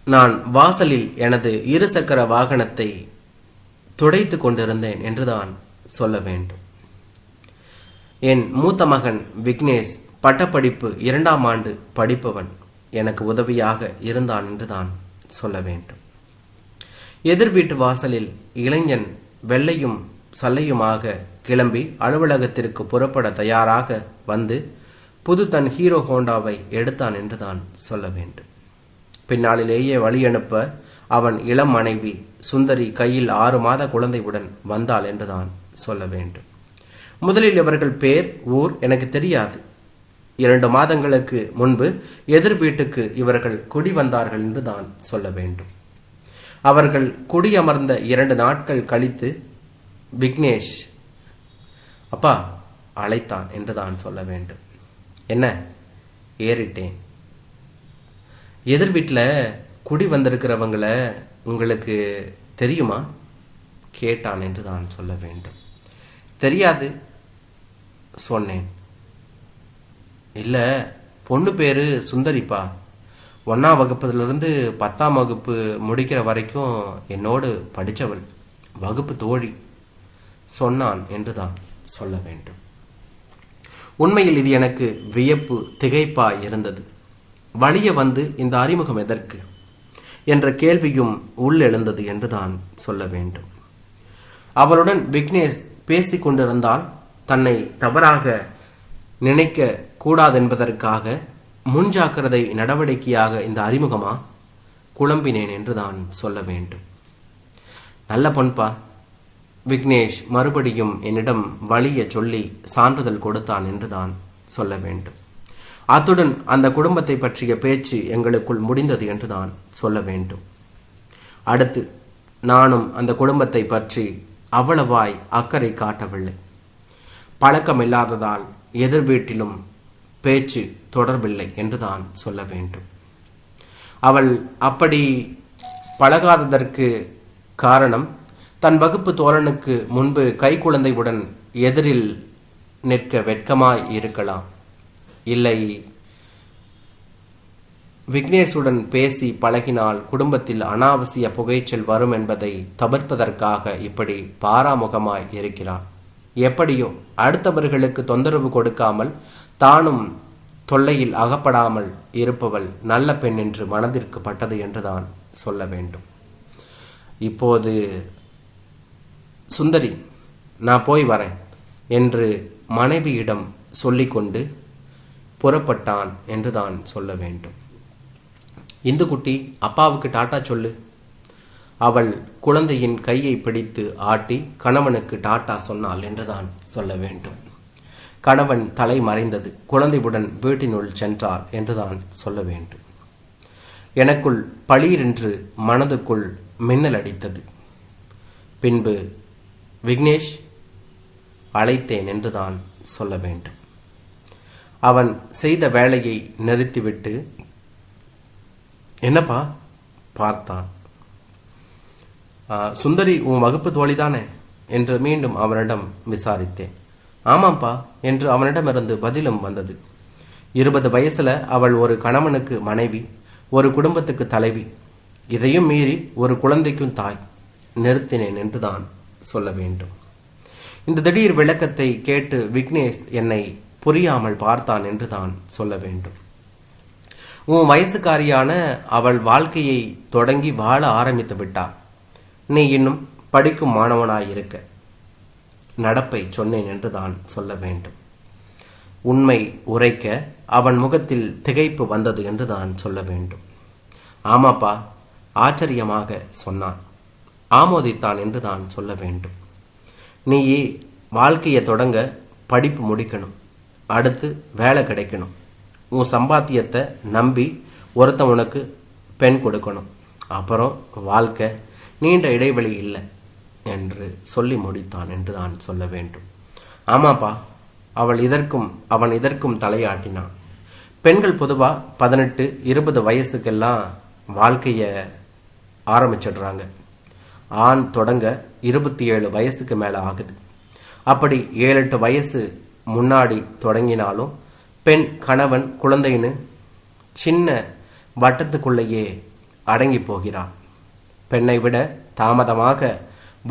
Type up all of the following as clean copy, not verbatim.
நான் வாசலில் எனது இருசக்கர வாகனத்தை துடைத்து கொண்டிருந்தேன் என்றுதான் சொல்ல வேண்டும். என் மூத்த மகன் விக்னேஷ் பட்டப்படிப்பு 2ஆம் ஆண்டு படிப்பவன் எனக்கு உதவியாக இருந்தான் என்றுதான் சொல்ல வேண்டும். எதிர் வீட்டு வாசலில் இளைஞன் வெள்ளையும் சல்லையுமாக கிளம்பி அலுவலகத்திற்கு புறப்பட தயாராக வந்து புது தன் ஹீரோ ஹோண்டாவை எடுத்தான் என்றுதான் சொல்ல வேண்டும். பின்னாளிலேயே வழி அனுப்ப அவன் இளம் மனைவி சுந்தரி கையில் 6 மாத குழந்தையுடன் வந்தாள் என்றுதான் சொல்ல வேண்டும். முதலில் இவர்கள் பேர் ஊர் எனக்கு தெரியாது. 2 மாதங்களுக்கு முன்பு எதிர் வீட்டுக்கு இவர்கள் குடி வந்தார்கள் என்றுதான் சொல்ல வேண்டும். அவர்கள் குடியமர்ந்த 2 நாட்கள் கழித்து விக்னேஷ் அப்பா அழைத்தான் என்றுதான் சொல்ல வேண்டும். என்ன ஏறிட்டேன், எதிர் வீட்டில் குடி வந்திருக்கிறவங்கள உங்களுக்கு தெரியுமா கேட்டான் என்று தான் சொல்ல வேண்டும். தெரியாது சொன்னேன். இல்லை, பொண்ணு பேர் சுந்தரிப்பா, 1ஆம் வகுப்புலேருந்து 10ஆம் வகுப்பு முடிக்கிற வரைக்கும் என்னோடு படித்தவள், வகுப்பு தோழி சொன்னான் என்று தான் சொல்ல வேண்டும். உண்மையில் இது எனக்கு வியப்பு திகைப்பாய் இருந்தது. வழிய வந்து இந்த அறிமுகம் எதற்கு என்ற கேள்வியும் உள்ளெழுந்தது என்றுதான் சொல்ல வேண்டும். அவளுடன் விக்னேஷ் பேசிக் கொண்டிருந்தால் தன்னை தவறாக நினைக்க கூடாதென்பதற்காக முன்ஜாக்கிரதை நடவடிக்கையாக இந்த அறிமுகமா குழம்பினேன் என்றுதான் சொல்ல வேண்டும். நல்ல பொன்பா, விக்னேஷ் மறுபடியும் என்னிடம் வழிய சொல்லி சான்றிதழ் கொடுத்தான் என்றுதான் சொல்ல வேண்டும். அத்துடன் அந்த குடும்பத்தை பற்றிய பேச்சு எங்களுக்குள் முடிந்தது என்றுதான் சொல்ல வேண்டும். அடுத்து நானும் அந்த குடும்பத்தை பற்றி அவ்வளவாய் அக்கறை காட்டவில்லை. பழக்கமில்லாததால் எதிர் வீட்டிலும் பேச்சு தொடர்பில்லை என்றுதான் சொல்ல வேண்டும். அவள் அப்படி பழகாததற்கு காரணம் தன் வகுப்பு தோழனுக்கு முன்பு கை குழந்தையுடன் எதிரில் நிற்க வெட்கமாய் இருக்கலாம். இல்லை, விக்னேஷுடன் பேசி பழகினால் குடும்பத்தில் அனாவசிய புகைச்சல் வரும் என்பதை தவிர்ப்பதற்காக இப்படி பாராமுகமாய் இருக்கிறான். எப்படியோ அடுத்தவர்களுக்கு தொந்தரவு கொடுக்காமல் தானும் தொல்லையில் அகப்படாமல் இருப்பவள் நல்ல பெண் என்று மனதிற்கு பட்டது என்றுதான் சொல்ல வேண்டும். இப்போது சுந்தரி, நான் போய் வரேன் என்று மனைவியிடம் சொல்லிக்கொண்டு புறப்பட்டான் என்றுதான் சொல்ல வேண்டும். இந்துக்குட்டி, அப்பாவுக்கு டாட்டா சொல்லு. அவள் குழந்தையின் கையை பிடித்து ஆட்டி கணவனுக்கு டாட்டா சொன்னாள் என்றுதான் சொல்ல வேண்டும். கணவன் தலை மறைந்தது. குழந்தையுடன் வீட்டினுள் சென்றார் என்றுதான் சொல்ல வேண்டும். எனக்குள் பளீரென்று மனதுக்குள் மின்னல் அடித்தது. பின்பு விக்னேஷ் அழைத்தேன் என்றுதான் சொல்ல வேண்டும். அவன் செய்த வேலையை நிறுத்திவிட்டு என்னப்பா பார்த்தான். சுந்தரி உன் வகுப்பு தோழிதானே என்று மீண்டும் அவனிடம் விசாரித்தேன். ஆமாப்பா என்று அவனிடமிருந்து பதிலும் வந்தது. 20 வயசுல அவள் ஒரு கணவனுக்கு மனைவி, ஒரு குடும்பத்துக்கு தலைவி, இதையும் மீறி ஒரு குழந்தைக்கும் தாய். நிறுத்தினேன் என்றுதான் சொல்ல வேண்டும். இந்த திடீர் விளக்கத்தை கேட்டு விக்னேஷ் என்னை புரியாமல் பார்த்தான் என்றுதான் சொல்ல வேண்டும். உன் வயசுக்காரியான அவள் வாழ்க்கையை தொடங்கி வாழ ஆரம்பித்து விட்டாள். நீ இன்னும் படிக்கும் மாணவனாயிருக்க நடப்பை சொன்னேன் என்றுதான் சொல்ல வேண்டும். உண்மை உரைக்க அவன் முகத்தில் திகைப்பு வந்தது என்றுதான் சொல்ல வேண்டும். ஆமாப்பா, ஆச்சரியமாக சொன்னான். ஆமோதித்தான் என்றுதான் சொல்ல வேண்டும். நீ வாழ்க்கையை தொடங்க படிப்பு முடிக்கணும், அடுத்து வேலை கிடைக்கணும், உன் சம்பாத்தியத்தை நம்பி ஒருத்தவனுக்கு பெண் கொடுக்கணும், அப்புறம் வாழ்க்கை நீண்ட இடைவெளி இல்லை என்று சொல்லி முடித்தான் என்றுதான் சொல்ல வேண்டும். ஆமாப்பா, அவன் இதற்கும் தலையாட்டினான். பெண்கள் பொதுவாக 18-20 வயசுக்கெல்லாம் வாழ்க்கையை ஆரம்பிச்சிடுறாங்க. ஆண் தொடங்க 27 வயசுக்கு மேலே ஆகுது. அப்படி 7-8 வயசு முன்னாடி தொடங்கினாலும் பெண் கணவன் குழந்தைன்னு சின்ன வட்டத்துக்குள்ளேயே அடங்கி போகிறாள். பெண்ணை விட தாமதமாக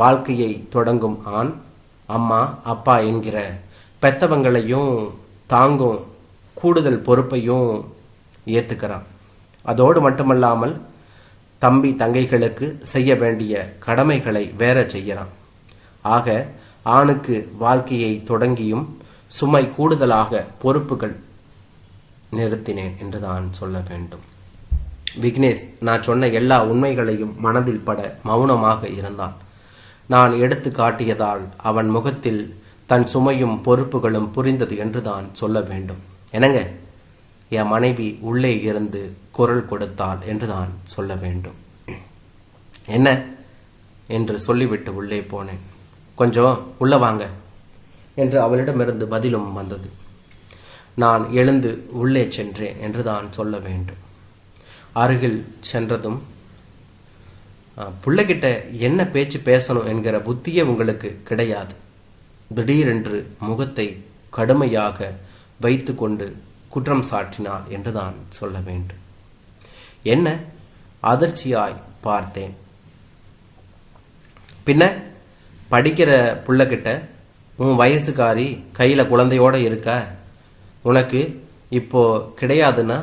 வாழ்க்கையை தொடங்கும் ஆண் அம்மா அப்பா என்கிற பெத்தவங்களையும் தாங்கும் கூடுதல் பொறுப்பையும் ஏற்றுக்கிறான். அதோடு மட்டுமல்லாமல் தம்பி தங்கைகளுக்கு செய்ய வேண்டிய கடமைகளை வேற செய்யறான். ஆக ஆணுக்கு வாழ்க்கையை தொடங்கியும் சுமை கூடுதலாக பொறுப்புகள் நிறுத்தினேன் என்று தான் சொல்ல வேண்டும். விக்னேஷ் நான் சொன்ன எல்லா உண்மைகளையும் மனதில் பட மௌனமாக இருந்தான். நான் எடுத்து காட்டியதால் அவன் முகத்தில் தன் சுமையும் பொறுப்புகளும் புரிந்தது என்று தான் சொல்ல வேண்டும். என்னங்க, என் மனைவி உள்ளே இருந்து குரல் கொடுத்தாள் என்று தான் சொல்ல வேண்டும். என்ன என்று சொல்லிவிட்டு உள்ளே போனேன். கொஞ்சம் உள்ள வாங்க என்று அவளிடமிருந்து பதிலும் வந்தது. நான் எழுந்து உள்ளே சென்றேன் என்று தான் சொல்ல வேண்டும். அருகில் சென்றதும், பிள்ளைகிட்ட என்ன பேச்சு பேசணும் என்கிற புத்தியே உங்களுக்கு கிடையாது. திடீரென்று முகத்தை கடுமையாக வைத்து கொண்டு குற்றம் சாட்டினாள் என்று தான் சொல்ல வேண்டும். என்ன அதிர்ச்சியாய் பார்த்தேன். பின்ன படிக்கிற பிள்ளைகிட்ட உன் வயசுக்காரி கையில் குழந்தையோடு இருக்க, உனக்கு இப்போ கிடையாதுன்னா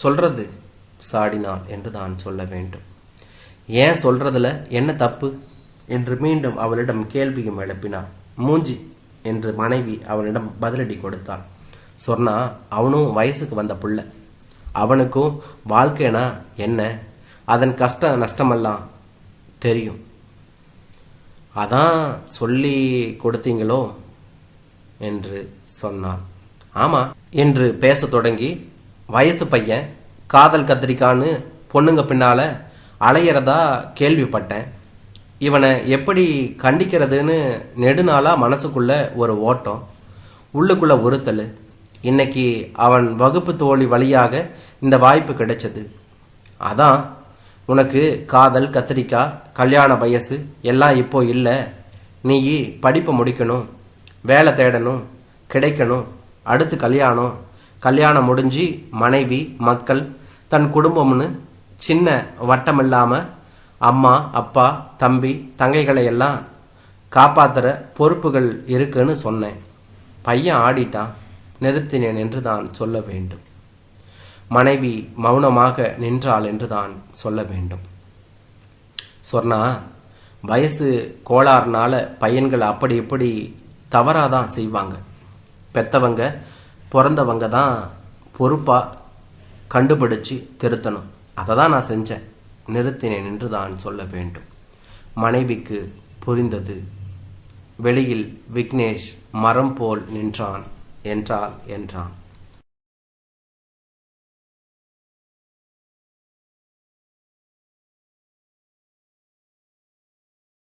சொல்றது சாடினாள் என்று தான் சொல்ல வேண்டும். ஏன் சொல்றதுல என்ன தப்பு என்று மீண்டும் அவளிடம் கேள்வியும் எழுப்பினாள். மூஞ்சி என்று மனைவி அவனிடம் பதிலடி கொடுத்தாள். சொன்னா அவனும் வயசுக்கு வந்த புள்ள, அவனுக்கும் வாழ்க்கைனா என்ன, அதன் கஷ்ட நஷ்டமெல்லாம் தெரியும். அதான் சொல்லி கொடுத்தீங்களோ என்று சொன்னாள். ஆமா என்று பேச தொடங்கி, வயசு பையன் காதல் கத்திரிக்கான்னு பொண்ணுங்க பின்னால அலையிறதா கேள்விப்பட்டேன். இவனை எப்படி கண்டிக்கிறதுன்னு நெடுநாளா மனசுக்குள்ள ஒரு ஓட்டம், உள்ளுக்குள்ள உறுத்தல். இன்னைக்கு அவன் வகுப்பு தோழி வழியாக இந்த வாய்ப்பு கிடைச்சது. அதான் உனக்கு காதல் கத்திரிக்காய் கல்யாண வயசு எல்லாம் இப்போ இல்லை. நீ படிப்பை முடிக்கணும், வேலை தேடணும், கிடைக்கணும், அடுத்து கல்யாணம் முடிஞ்சு மனைவி மக்கள் தன் குடும்பம்னு சின்ன வட்டம் இல்லாமல் அம்மா அப்பா தம்பி தங்கைகளை எல்லாம் காப்பாற்றுற பொறுப்புகள் இருக்குன்னு சொன்னேன். பையன் ஆடிட்டான், நிறுத்தினேன் என்று தான் சொல்ல வேண்டும். மனைவி மௌனமாக நின்றாள் என்று தான் சொல்ல வேண்டும். சொன்னா, வயசு கோளாறுனால பையன்கள் அப்படி இப்படி தவறாதான் செய்வாங்க. பெத்தவங்க பிறந்தவங்க தான் பொறுப்பாக கண்டுபிடிச்சு திருத்தணும். அதை தான் நான் செஞ்சேன், நிறுத்தினேன் என்று தான் சொல்ல வேண்டும். மனைவிக்கு புரிந்தது. வெளியில் விக்னேஷ் மரம் போல் நின்றான். என்றான்.